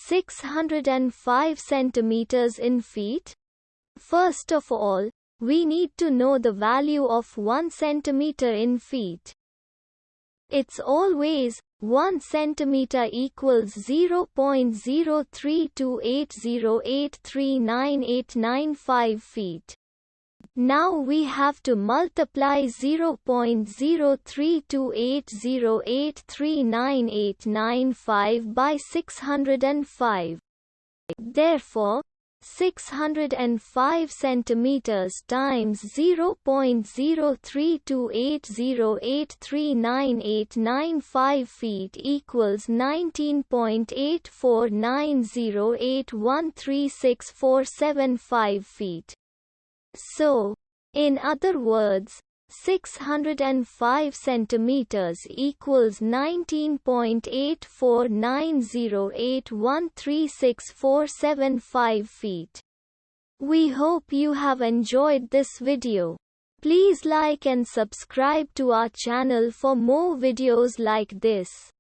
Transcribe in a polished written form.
605 centimeters in feet? First of all, we need to know the value of 1 centimeter in feet. It's always 1 centimeter equals 0.03280839895 feet. Now we have to multiply 0.03280839895 by 605. Therefore, 605 centimeters times 0.03280839895 feet equals 19.8490813647 feet. So, in other words, 605 centimeters equals 19.8490813647 feet. We hope you have enjoyed this video. Please like and subscribe to our channel for more videos like this.